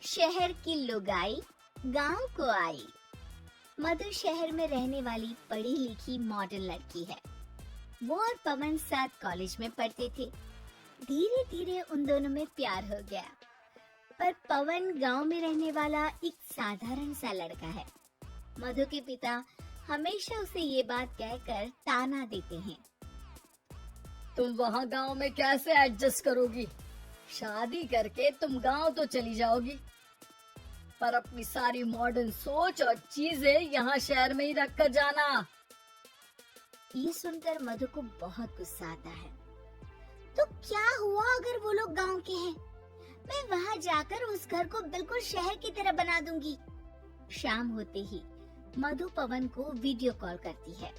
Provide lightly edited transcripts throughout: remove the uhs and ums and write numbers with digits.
शहर की लुगाई गांव को आई। मधु शहर में रहने वाली पढ़ी लिखी मॉडर्न लड़की है। वो और पवन साथ कॉलेज में पढ़ते थे। धीरे धीरे उन दोनों में प्यार हो गया। पर पवन गांव में रहने वाला एक साधारण सा लड़का है। मधु के पिता हमेशा उसे ये बात कहकर ताना देते हैं। तुम वहाँ गांव में कैसे एडजस्ट करोगी? शादी करके तुम गांव तो चली जाओगी, पर अपनी सारी मॉडर्न सोच और चीजें यहाँ शहर में ही रख कर जाना। ये सुनकर मधु को बहुत गुस्सा आता है। तो क्या हुआ अगर वो लोग गांव के हैं? मैं वहां जाकर उस घर को बिल्कुल शहर की तरह बना दूंगी। शाम होते ही मधु पवन को वीडियो कॉल करती है।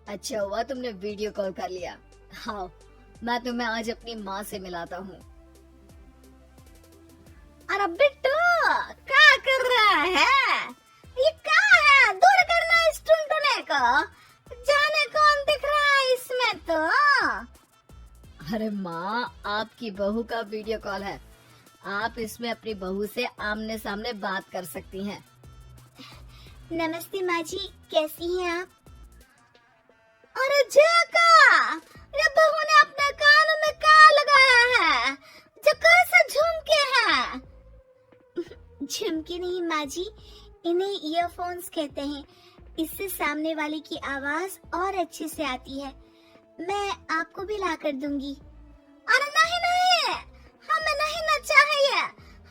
अच्छा हुआ तुमने वीडियो कॉल कर लिया। हाँ, मैं तुम्हें आज अपनी माँ से मिलाता हूँ। अरे बिट्टू, क्या कर रहा है? ये क्या है? दूर करना इस टुनटुने को। जाने कौन दिख रहा है इसमें तो। अरे माँ, आपकी बहू का वीडियो कॉल है। आप इसमें अपनी बहू से आमने सामने बात कर सकती हैं। नमस्ते माँ जी, कैसी हैं आप? अरे जका, ये बहू ने अपने कान में क्या लगाया है? जो कैसे झुमके हैं? झुमके नहीं माँ जी, इन्हें ईयरफोन्स कहते हैं। इससे सामने वाले की आवाज और अच्छे से आती है। मैं आपको भी ला कर दूंगी। अरे नहीं नहीं, हमें नहीं ना चाहिए।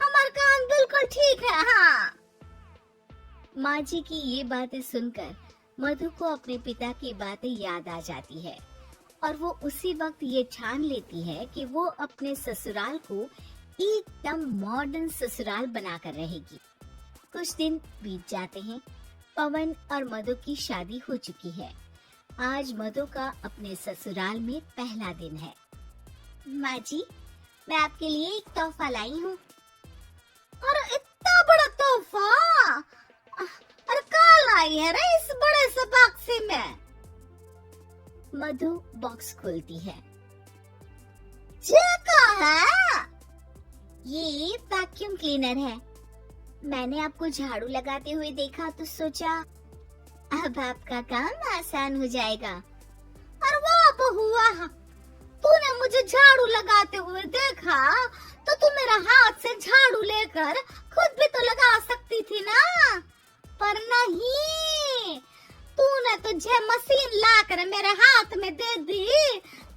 हमारे कान बिल्कुल ठीक है। हाँ। माँ जी की ये बातें सुनकर मधु को अपने पिता की बातें याद आ जाती है और वो उसी वक्त ये ठान लेती है कि वो अपने ससुराल को एकदम मॉडर्न ससुराल बनाकर रहेगी। कुछ दिन बीत जाते हैं। पवन और मधु की शादी हो चुकी है। आज मधु का अपने ससुराल में पहला दिन है। माँ जी, मैं आपके लिए एक तोहफा लाई हूँ। अरे इतना बड़ा तोहफा! अरे क्या लाई है रे इस बड़े से बॉक्स में? मधु बॉक्स खोलती है। ये क्या है? ये वैक्यूम क्लीनर है। मैंने आपको झाड़ू लगाते हुए देखा तो सोचा अब आपका काम आसान हो जाएगा। अरे वाह बहुआ, तूने मुझे झाड़ू लगाते हुए देखा तो तू मेरा हाथ से झाड़ू लेकर खुद भी तो लगा सकती थी ना। पर नहीं, तूने तुझे मशीन लाकर मेरे हाथ में दे दी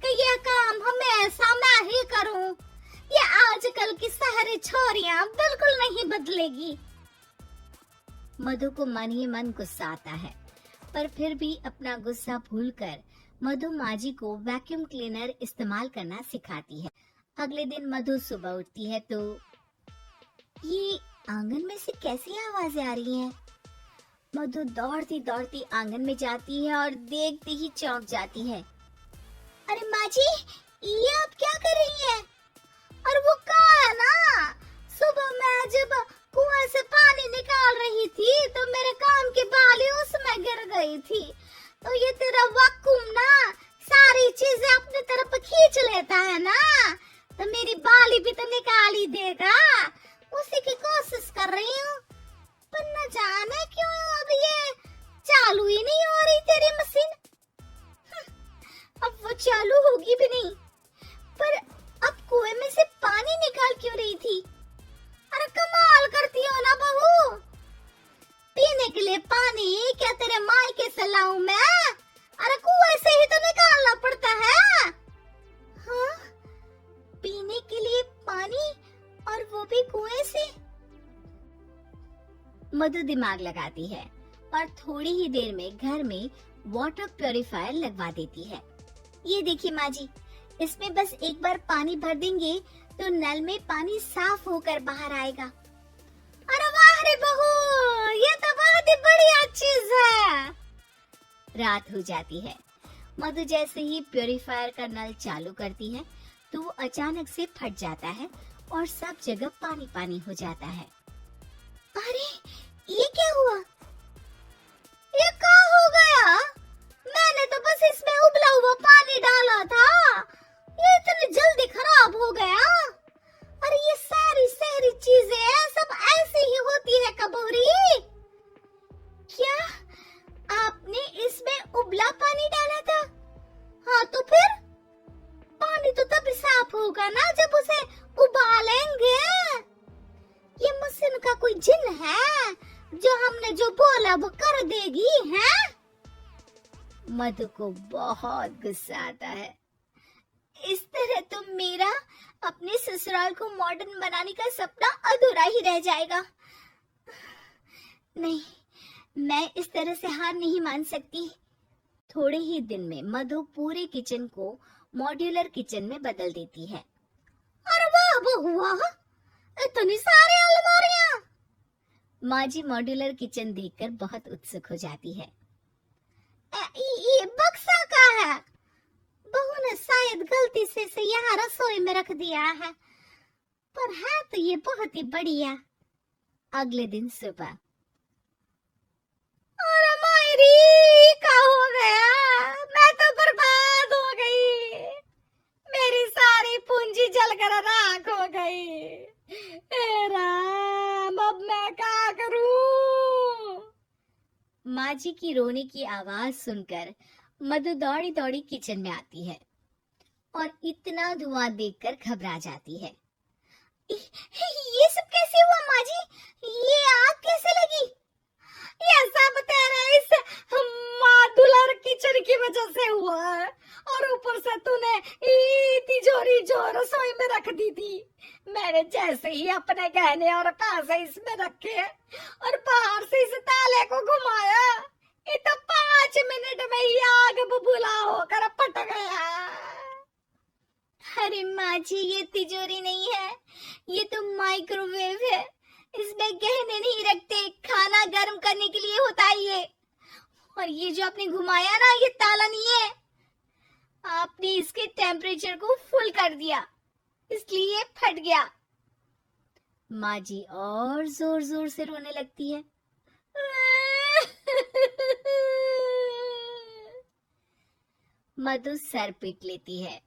कि ये काम हमेशा मैं ही करूं। ये आजकल की शहरी छोरियां बिल्कुल नहीं बदलेगी। मधु को मन ही मन गुस्सा आता है, पर फिर भी अपना गुस्सा भूलकर मधु माँ जी को वैक्यूम क्लीनर इस्तेमाल करना सिखाती है। अगले दिन मधु सुबह उठती है तो ये आंगन में से कैसी आवाजें आ रही हैं? मधु दौड़ती दौड़ती आंगन में जाती है और देखते ही चौंक जाती है। अरे माँ जी, ये आप क्या कर रही हैं? और वो कहाँ है ना? सुबह मैं जब कुआं से पानी निकाल रही थी तो मेरे कान की बाली उसमें गिर गई थी। तो ये तेरा वैक्यूम ना सारी चीजें अपनी तरफ खींच लेता है ना, तो मेरी बाली भी तो निकाल ही देगा। उसी की कोशिश कर रही हूँ, पर न जाने क्यों अब ये चालू ही नहीं हो रही तेरी मशीन। अब वो चालू होगी भी नहीं। पर अब कुएं में से पानी निकाल क्यों रही थी? अरे कमाल करती हो ना बहू। पीने के लिए पानी क्या तेरे मायके से लाऊं मैं? अरे कुएं से ही तो निकालना पड़ता है। हाँ, पीने के लिए पानी और वो भी कुएं से। मधु दिमाग लगाती है और थोड़ी ही देर में घर में वाटर प्यूरिफायर लगवा देती है। ये देखिए माँ जी, इसमें बस एक बार पानी भर देंगे तो नल में पानी साफ होकर बाहर आएगा। अरे वाह रे बहू, ये तो बहुत ही बढ़िया चीज है। रात हो जाती है। मधु जैसे ही प्यूरिफायर का नल चालू करती है तो वो अचानक से फट जाता है और सब जगह पानी पानी हो जाता है। अरे ये क्या हुआ? ये क्या हो गया? मैंने तो बस इसमें उबला हुआ पानी डाला था, ये इतनी जल्दी खराब हो गया। अरे ये सारी सारी चीजें उसे उबालेंगे। ये मुहसिन का कोई जिन है जो हमने जो बोला वो कर देगी है। मधु को बहुत गुस्सा आता है। इस तरह तो मेरा अपने ससुराल को मॉडर्न बनाने का सपना अधूरा ही रह जाएगा। नहीं, मैं इस तरह से हार नहीं मान सकती। थोड़े ही दिन में मधु पूरे किचन को मॉड्यूलर किचन में बदल देती है। अरे वाह बहुआ, इतनी सारी अलमारियां। माँ जी मॉड्यूलर किचन देखकर बहुत उत्सुक हो जाती है। ये बक्सा का है। बहू ने शायद गलती से इसे यहाँ रसोई में रख दिया है, पर है तो ये बहुत ही बढ़िया। अगले दिन सुबह। अरे मायरी, क्या हो गया? मैं तो बर्बाद हो गई। मेरी सारी पूंजी जलकर राख हो गई। हे राम, अब मैं क्या करूं? माँ जी की रोने की आवाज सुनकर मधु दौड़ी दौड़ी किचन में आती है और इतना धुआं देखकर घबरा जाती है। ये सब कैसे हुआ माँ जी? ये आग कैसे लगी? ये सब तेरे इस मॉड्यूलर किचन की वजह से हुआ है, और ऊपर से तूने तिजोरी जो रसोई में रख दी थी। मैंने जैसे ही अपने गहने और पैसे इसमें रखे और बाहर से इस ताले को घुमाया, ये तो 5 मिनट में ही आग बबूला होकर फट गया। अरे माँ जी, ये तिजोरी नहीं है, ये तो माइक्रोवेव है। इसमें गहने नहीं रखते, खाना गर्म करने के लिए होता है ये। और ये जो आपने घुमाया ना, ये ताला नहीं है, आपने इसके टेम्परेचर को फुल कर दिया, इसलिए ये फट गया। माँ जी और जोर जोर से रोने लगती है। मधु सर पीट लेती है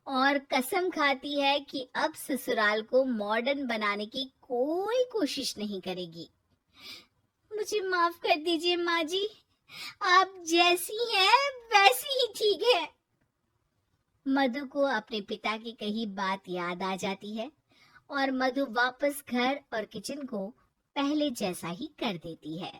और कसम खाती है कि अब ससुराल को मॉडर्न बनाने की कोई कोशिश नहीं करेगी। मुझे माफ कर दीजिए माँ जी, आप जैसी हैं वैसी ही ठीक है। मधु को अपने पिता की कही बात याद आ जाती है और मधु वापस घर और किचन को पहले जैसा ही कर देती है।